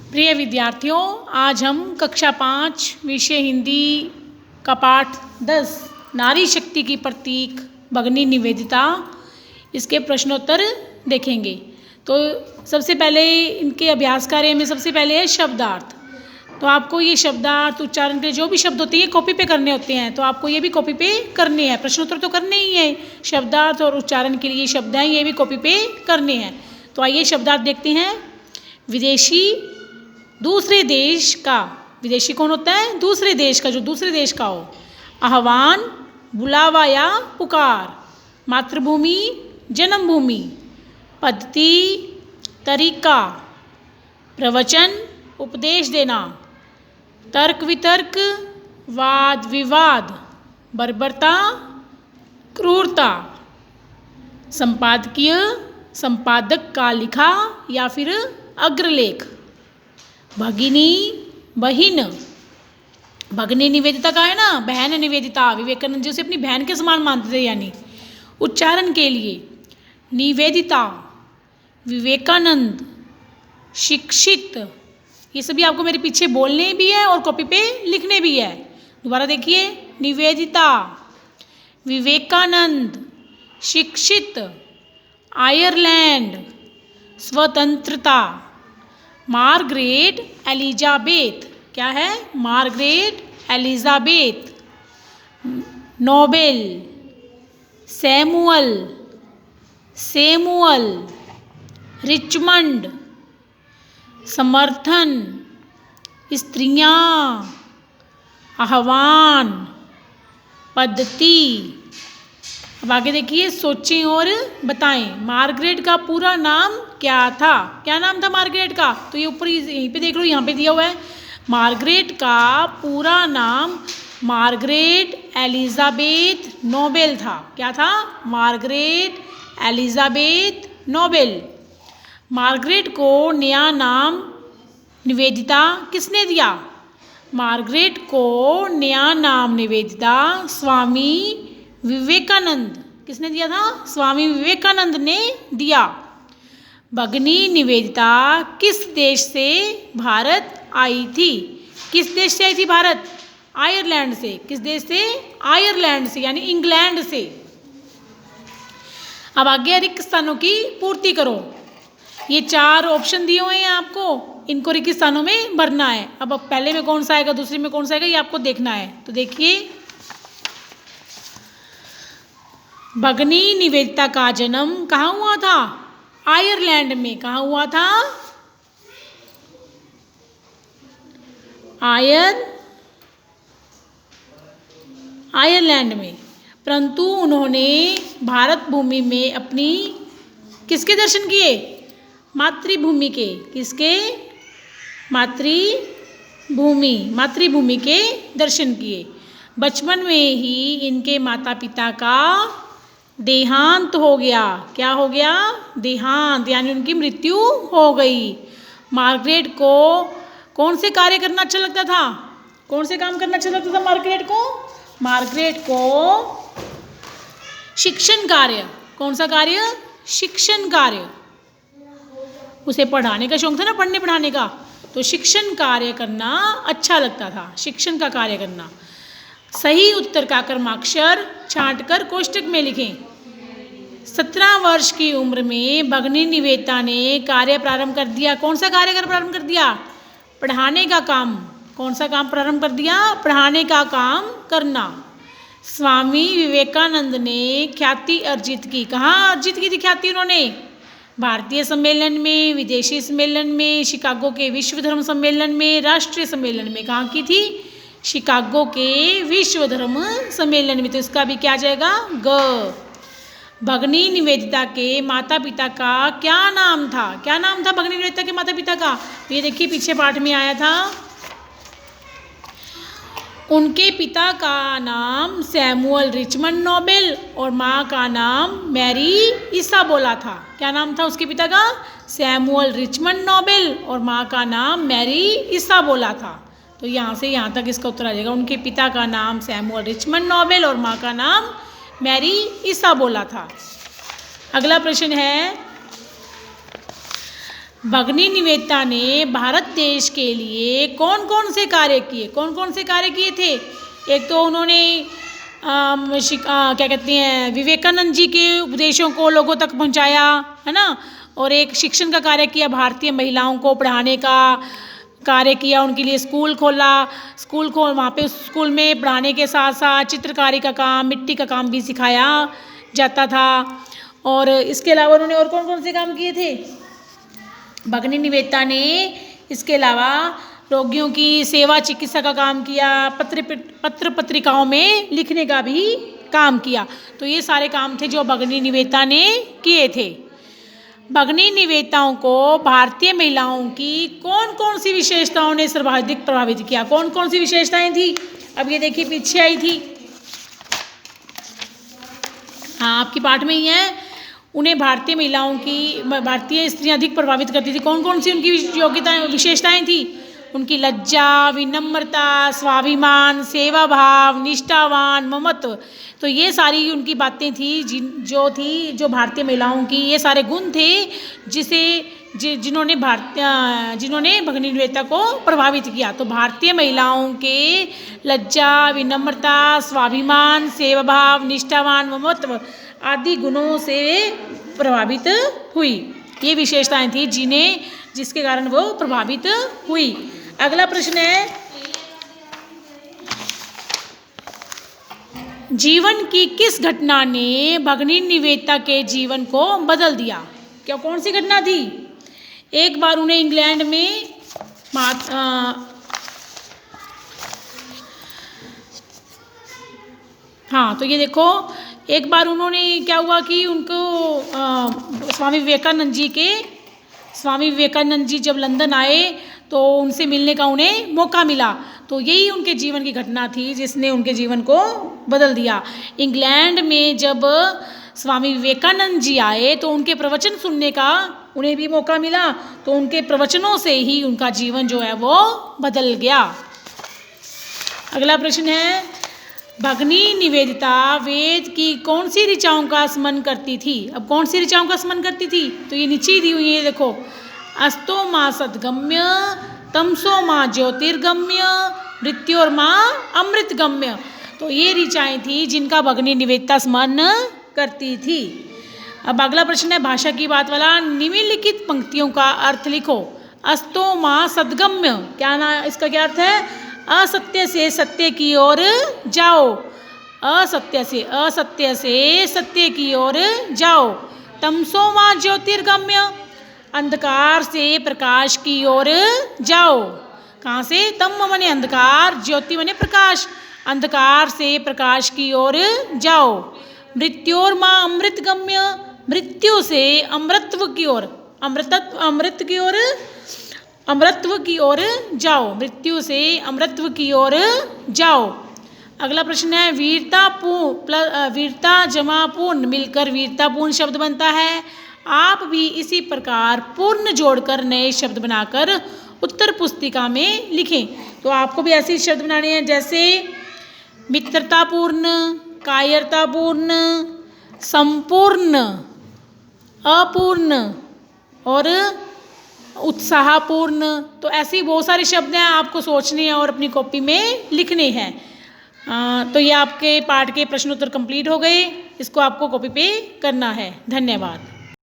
प्रिय विद्यार्थियों, आज हम कक्षा 5 विषय हिंदी का पाठ 10 नारी शक्ति की प्रतीक भगिनी निवेदिता, इसके प्रश्नोत्तर देखेंगे। तो सबसे पहले इनके अभ्यास कार्य में सबसे पहले है शब्दार्थ। तो आपको ये शब्दार्थ उच्चारण के जो भी शब्द होते हैं कॉपी पे करने होते हैं, तो आपको ये भी कॉपी पे करने हैं। प्रश्नोत्तर तो करने ही है, शब्दार्थ और उच्चारण के लिए शब्द हैं, ये भी कॉपी पे करने हैं। तो आइए शब्दार्थ देखते हैं। विदेशी, दूसरे देश का। विदेशी कौन होता है? दूसरे देश का, जो दूसरे देश का हो। आह्वान, बुलावा या पुकार। मातृभूमि, जन्मभूमि। पद्धति, तरीका। प्रवचन, उपदेश देना। तर्क वितर्क, वाद विवाद। बर्बरता, क्रूरता। संपादकीय, संपादक का लिखा या फिर अग्रलेख। भगिनी, बहिन। भगिनी निवेदिता का है ना, बहन निवेदिता। विवेकानंद जी उसे अपनी बहन के समान मानते थे। यानी उच्चारण के लिए निवेदिता, विवेकानंद, शिक्षित, ये सभी आपको मेरे पीछे बोलने भी है और कॉपी पे लिखने भी है। दोबारा देखिए, निवेदिता, विवेकानंद, शिक्षित, आयरलैंड, स्वतंत्रता। मार्गरेट एलिजाबेथ, क्या है? Margaret Elizabeth. Nobel, Samuel, Samuel. Richmond, समर्थन, स्त्रियां, आह्वान, पद्धति। अब आगे देखिए, सोचें और बताएं। मार्गरेट का पूरा नाम क्या था? क्या नाम था मार्गरेट का? तो ये ऊपर यहीं पे देख लो, यहाँ पे दिया हुआ है। मार्गरेट का पूरा नाम मार्गरेट एलिजाबेथ नोबेल था। क्या था? Margaret Elizabeth Nobel. मार्गरेट को नया नाम निवेदिता किसने दिया? मार्गरेट को नया नाम निवेदिता स्वामी विवेकानंद, किसने दिया था? स्वामी विवेकानंद ने दिया। भगिनी निवेदिता किस देश से भारत आई थी? किस देश से आई थी भारत? आयरलैंड से। किस देश से? आयरलैंड से, यानी इंग्लैंड से। अब आगे रिक्त स्थानों की पूर्ति करो। ये 4 ऑप्शन दिए हुए हैं आपको, इनको रिक्त स्थानों में भरना है। अब पहले में कौन सा आएगा, दूसरे में कौन सा आएगा, ये आपको देखना है। तो देखिए, भगिनी निवेदिता का जन्म कहाँ हुआ था? आयरलैंड में। कहाँ हुआ था? आयरलैंड में। परंतु उन्होंने भारत भूमि में अपनी किसके दर्शन किए? मातृभूमि के। किसके? मातृभूमि के दर्शन किए। बचपन में ही इनके माता पिता का देहांत हो गया। क्या हो गया? देहांत, यानी उनकी मृत्यु हो गई। मार्गरेट को कौन से कार्य करना अच्छा लगता था? कौन से काम करना अच्छा लगता था मार्गरेट को? मार्गरेट को शिक्षण कार्य। कौन सा कार्य? शिक्षण कार्य। उसे पढ़ाने का शौक था ना, पढ़ने पढ़ाने का, तो शिक्षण कार्य करना अच्छा लगता था। शिक्षण का कार्य करना। सही उत्तर का क्रमाक्षर छांटकर कोष्टक में लिखें। 17 वर्ष की उम्र में भगिनी निवेदिता ने कार्य प्रारंभ कर दिया। कौन सा कार्य प्रारंभ कर दिया? पढ़ाने का काम। कौन सा काम प्रारंभ कर दिया? पढ़ाने का काम करना। स्वामी विवेकानंद ने ख्याति अर्जित की। कहाँ अर्जित की थी ख्याति उन्होंने? भारतीय सम्मेलन में, विदेशी सम्मेलन में, शिकागो के विश्व धर्म सम्मेलन में, राष्ट्रीय सम्मेलन में। कहाँ की थी? शिकागो के विश्व धर्म सम्मेलन में। तो इसका भी क्या जाएगा? ग। भगिनी निवेदिता के माता पिता का क्या नाम था? क्या नाम था भगिनी निवेदिता के माता पिता का? तो ये देखिए, पीछे पाठ में आया था। उनके पिता का नाम सैमुअल रिचमंड नोबेल और माँ का नाम मैरी इसाबेला था। क्या नाम था उसके पिता का? सैमुअल रिचमंड नोबेल और माँ का नाम मैरी इसाबेला था। तो यहाँ से यहाँ तक इसका उत्तर आ जाएगा। उनके पिता का नाम सैमुअल रिचमंड नोबेल और माँ का नाम मैरी इसाबेला था। अगला प्रश्न है, भगिनी निवेदिता ने भारत देश के लिए कौन कौन से कार्य किए थे? एक तो उन्होंने क्या कहते हैं, विवेकानंद जी के उपदेशों को लोगों तक पहुंचाया, है ना। और एक शिक्षण का कार्य किया, भारतीय महिलाओं को पढ़ाने का कार्य किया, उनके लिए स्कूल खोला, वहाँ पे स्कूल में पढ़ाने के साथ साथ चित्रकारी का काम, मिट्टी का काम भी सिखाया जाता था। और इसके अलावा उन्होंने और कौन कौन से काम किए थे? भगिनी निवेदिता ने इसके अलावा रोगियों की सेवा चिकित्सा का काम किया, पत्र पत्रिकाओं में लिखने का भी काम किया। तो ये सारे काम थे जो भगिनी निवेदिता ने किए थे। भगिनी निवेदिताओं को भारतीय महिलाओं की कौन कौन सी विशेषताओं ने सर्वाधिक प्रभावित किया? कौन कौन सी विशेषताएं थी? अब ये देखिए पीछे आई थी, हाँ आपकी पाठ में ही है। उन्हें भारतीय स्त्रियां अधिक प्रभावित करती थी। कौन कौन सी उनकी योग्यताएं, विशेषताएं थी? उनकी लज्जा, विनम्रता, स्वाभिमान, सेवा भाव, निष्ठावान, ममत्व। तो ये सारी उनकी बातें थी जो भारतीय महिलाओं की, ये सारे गुण थे जिन्होंने भगिनी निवेदिता को प्रभावित किया। तो भारतीय महिलाओं के लज्जा, विनम्रता, स्वाभिमान, सेवा भाव, निष्ठावान, ममत्व आदि गुणों से प्रभावित हुई। ये विशेषताएं थी जिसके कारण वो प्रभावित हुई। अगला प्रश्न है, जीवन की किस घटना ने भगिनी निवेदिता के जीवन को बदल दिया? क्या कौन सी घटना थी? एक बार उन्हें इंग्लैंड में हाँ तो ये देखो, एक बार उन्होंने क्या हुआ कि उनको स्वामी विवेकानंद जी जब लंदन आए तो उनसे मिलने का उन्हें मौका मिला। तो यही उनके जीवन की घटना थी जिसने उनके जीवन को बदल दिया। इंग्लैंड में जब स्वामी विवेकानंद जी आए तो उनके प्रवचन सुनने का उन्हें भी मौका मिला, तो उनके प्रवचनों से ही उनका जीवन जो है वो बदल गया। अगला प्रश्न है, भगिनी निवेदिता वेद की कौन सी ऋचाओं का स्मरण करती थी? अब कौन सी ऋचाओं का स्मरण करती थी? तो ये नीचे ही दी हुई है, देखो, अस्तो माँ सद्गम्य, तमसो माँ ज्योतिर्गम्य, मृत्योर्माँ अमृतगम्य। तो ये ऋचाएं थी जिनका भगिनी निवेदिता स्मरण करती थी। अब अगला प्रश्न है भाषा की बात वाला, निम्नलिखित पंक्तियों का अर्थ लिखो। अस्तो माँ सद्गम्य, इसका क्या अर्थ है? असत्य से सत्य की ओर जाओ, असत्य से सत्य की ओर जाओ। तमसो माँ ज्योतिर्गम्य, अंधकार से प्रकाश की ओर जाओ। कहाँ से? तम मने अंधकार, ज्योति मने प्रकाश, अंधकार से प्रकाश की ओर जाओ। मृत्योर्मा अमृतगम्य, मृत्यु से अमृतत्व की ओर, अमृतत्व की ओर जाओ, मृत्यु से अमृतत्व की ओर जाओ। अगला प्रश्न है, वीरता जमा पूर्ण मिलकर वीरतापूर्ण शब्द बनता है। आप भी इसी प्रकार पूर्ण जोड़कर नए शब्द बनाकर उत्तर पुस्तिका में लिखें। तो आपको भी ऐसे शब्द बनाने हैं जैसे मित्रतापूर्ण, कायरतापूर्ण, संपूर्ण, अपूर्ण और उत्साहपूर्ण। तो ऐसे ही बहुत सारे शब्द हैं, आपको सोचने हैं और अपनी कॉपी में लिखने हैं। तो ये आपके पाठ के प्रश्नोत्तर कंप्लीट हो गए। इसको आपको कॉपी पे करना है। धन्यवाद।